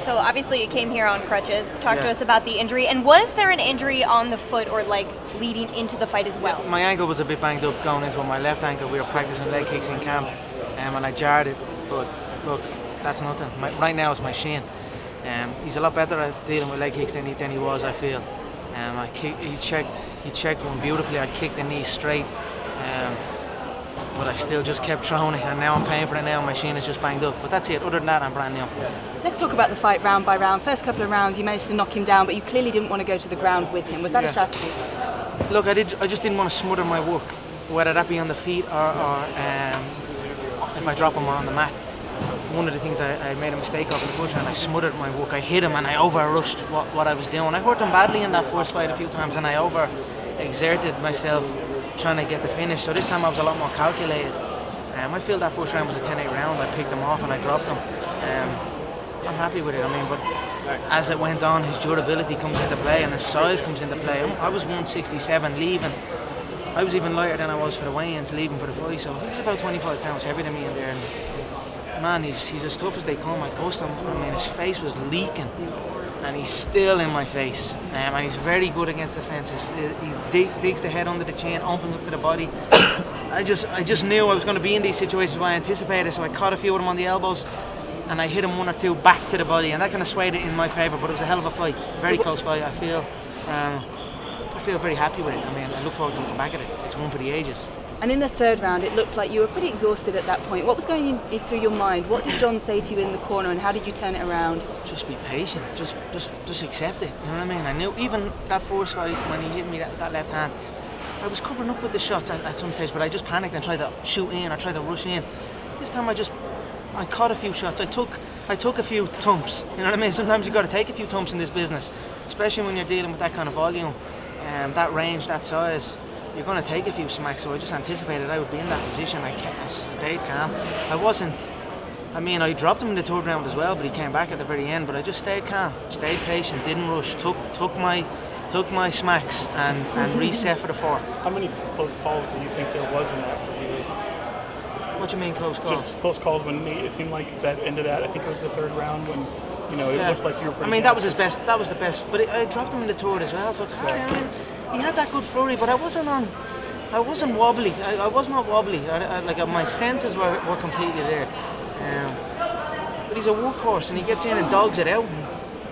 So obviously you came here on crutches. Talk to us about the injury. And was there an injury on the foot or leg leading into the fight as well? My ankle was a bit banged up going into it. My left ankle, we were practicing leg kicks in camp, and I jarred it. But look, that's nothing. Right now it's my shin. He's a lot better at dealing with leg kicks than he was, I feel. He checked one beautifully. I kicked the knee straight. But I still just kept throwing it, and now I'm paying for it now. My shin is just banged up, but that's it. Other than that, I'm brand new. Let's talk about the fight round by round. First couple of rounds, you managed to knock him down, but you clearly didn't want to go to the ground with him. Was that a strategy? Look, I just didn't want to smother my work, whether that be on the feet or if I drop him on the mat. One of the things I made a mistake of in the first round, I smothered my work. I hit him and I over-rushed what I was doing. I hurt him badly in that first fight a few times, and I over-exerted myself trying to get the finish. So this time I was a lot more calculated. I feel that first round was a 10-8 round. I picked him off and I dropped him. I'm happy with it. But as it went on, his durability comes into play and his size comes into play. I was 167 leaving. I was even lighter than I was for the weigh-ins leaving for the fight. So he was about 25 pounds heavier than me in there. And man, he's as tough as they come. I bust him. His face was leaking. And he's still in my face, and he's very good against the fences. He digs the head under the chin, opens up to the body. I just knew I was going to be in these situations where I anticipated, so I caught a few of them on the elbows, and I hit him one or two back to the body, and that kind of swayed it in my favour. But it was a hell of a fight, very close fight. I feel very happy with it. I look forward to looking back at it. It's one for the ages. And in the third round, it looked like you were pretty exhausted at that point. What was going through your mind? What did John say to you in the corner, and how did you turn it around? Just be patient. Just accept it. You know what I mean? I knew even that first fight when he hit me that left hand, I was covering up with the shots at some stage, but I just panicked and tried to shoot in or tried to rush in. This time I caught a few shots. I took a few thumps. You know what I mean? Sometimes you've got to take a few thumps in this business, especially when you're dealing with that kind of volume, that range, that size. You're going to take a few smacks, so I just anticipated I would be in that position. I stayed calm. I dropped him in the third round as well, but he came back at the very end. But I just stayed calm, stayed patient, didn't rush, took my smacks and reset for the fourth. How many close calls do you think there was in that for you? What do you mean close calls? Just close calls when it seemed like that ended at, I think it was the third round when it looked like you were pretty that was his best. That was the best. But I dropped him in the third as well, so it's hard. He had that good flurry, but I wasn't wobbly. I was not wobbly. My senses were completely there. But he's a workhorse, and he gets in and dogs it out. And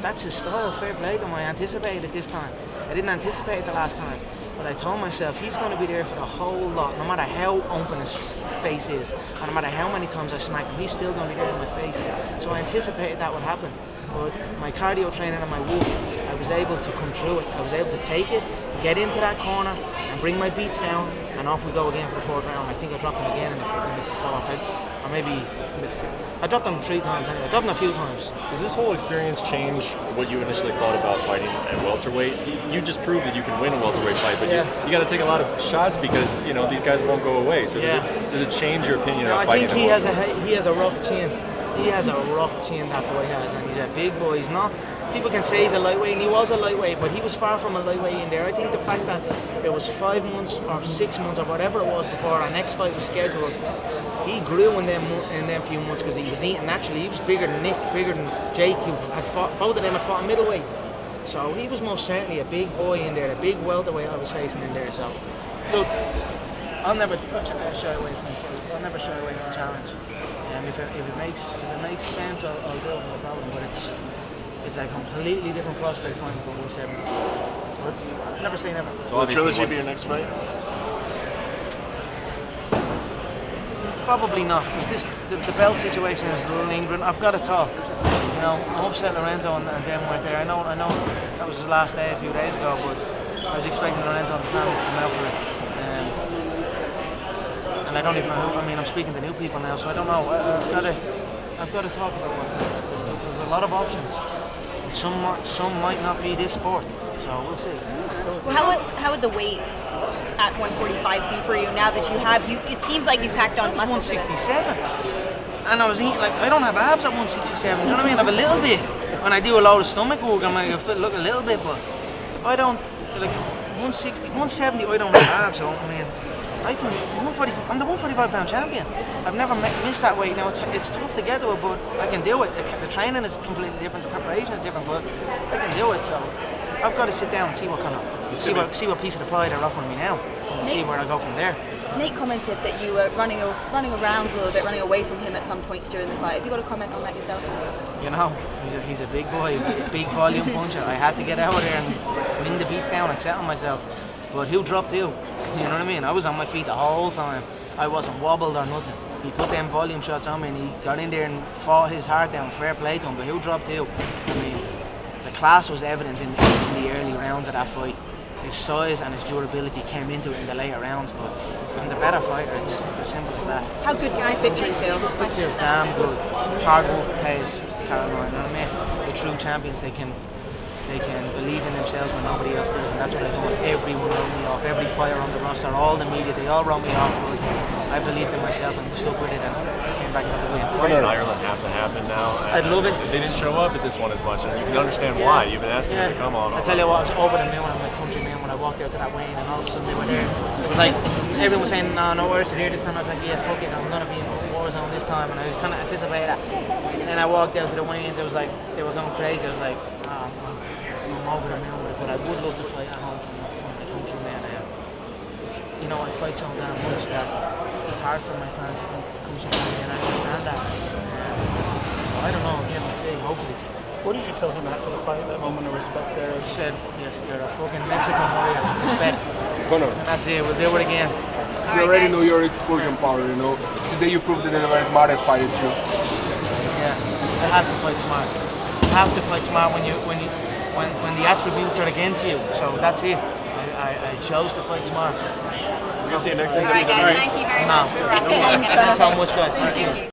that's his style. Fair play to him. I anticipated it this time. I didn't anticipate it the last time, but I told myself he's going to be there for the whole lot. No matter how open his face is, and no matter how many times I smack him, he's still going to be there in my face. So I anticipated that would happen. But my cardio training and my work, I was able to come through it. I was able to take it, get into that corner, and bring my beats down, and off we go again for the fourth round. I think I dropped him again in the fourth, or maybe I dropped him 3 times. Anyway. I dropped him a few times. Does this whole experience change what you initially thought about fighting at welterweight? You just proved that you can win a welterweight fight, but you got to take a lot of shots because these guys won't go away. So does it change your opinion of fighting? I think he has a rough chin. He has a rough chin, that boy has, and he's a big boy. He's not. People can say he's a lightweight, and he was a lightweight, but he was far from a lightweight in there. I think the fact that it was 5 months or 6 months or whatever it was before our next fight was scheduled, he grew in them few months because he was eating naturally. He was bigger than Nick, bigger than Jake, who had fought. Both of them had fought a middleweight, so he was most certainly a big boy in there, a big welterweight I was facing in there. So, look, I'll never shy away from the fight. I'll never shy away from a challenge. If it makes sense, I'll do it, no problem. But it's a completely different prospect fighting for 170. But never say never. So will Trilogy be your next fight? Probably not, because the belt situation is lingering. I've got to talk. I'm upset Lorenzo and them weren't there. I know that was his last day a few days ago, but I was expecting Lorenzo and the family to come out for it. And I don't even know. I'm speaking to new people now, so I don't know. I've got to talk about what's next. There's a lot of options. Some might not be this sport, so we'll see. Well, how would the weight at 145 be for you now that you have? It seems like you've packed on muscle. 167, and I was eating I don't have abs at 167. Do you know what I mean? I have a little bit. When I do a lot of stomach work, I might look a little bit, but if I don't 160, 170, I don't have abs. So I'm the 145-pound champion. I've never missed that weight. Now it's tough to get to it, but I can do it. The training is completely different. The preparation is different, but I can do it. So I've got to sit down and see what what piece of the pie they're offering me now, and see where I go from there. Nate commented that you were running around a little bit, running away from him at some points during the fight. Have you got a comment on that yourself? You know, he's a big boy, big volume puncher. I had to get out there and bring the beats down and settle myself. But who dropped who? You know what I mean? I was on my feet the whole time. I wasn't wobbled or nothing. He put them volume shots on me and he got in there and fought his heart down. Fair play to him. But who dropped who? I mean, the class was evident in the early rounds of that fight. His size and his durability came into it in the later rounds, but I'm the better fighter. It's as simple as that. How good does the victory feel? It feels damn good. Hard work pays, Caroline. You know what I mean? The true champions, they can believe in themselves when nobody else does, and that's what I do. Everyone wrote me off. Every fighter on the roster, all the media, they all wrote me off. But I believed in myself and stuck with it, and came back and got the Does win. fight in Ireland have to happen now? I'd love it. They didn't show up at this one as much, and you can understand why. You've been asking them to come on. I tell you what, I was over the moon. I'm a country man when I walked out to that weigh-in, and all of a sudden they were there. It was like everyone was saying, no worries, you're here this time. I was like, yeah, fuck it, I'm gonna be in war zone this time, and I was kind of anticipating that. And then I walked out to the weigh-ins. It was like they were going crazy. I was like, I'm over the moon with it, but I would love to fight at home from my country, man. You know, I fight so damn much that it's hard for my fans to come support me, and I understand that. So I don't know, again, we'll see, hopefully. What did you tell him after the fight, that moment of respect there? He said, yes, you're a fucking Mexican warrior, respect. Conor, And that's it, we'll do it again. you already know your explosion power, you know. Today you proved that you were smart at fighting too. Yeah, I have to fight smart. You have to fight smart when the attributes are against you. So that's it. I chose to fight smart. We're gonna see you next time. All right, guys, thank you very much for wrapping up. Thank you so much, guys. Thank you.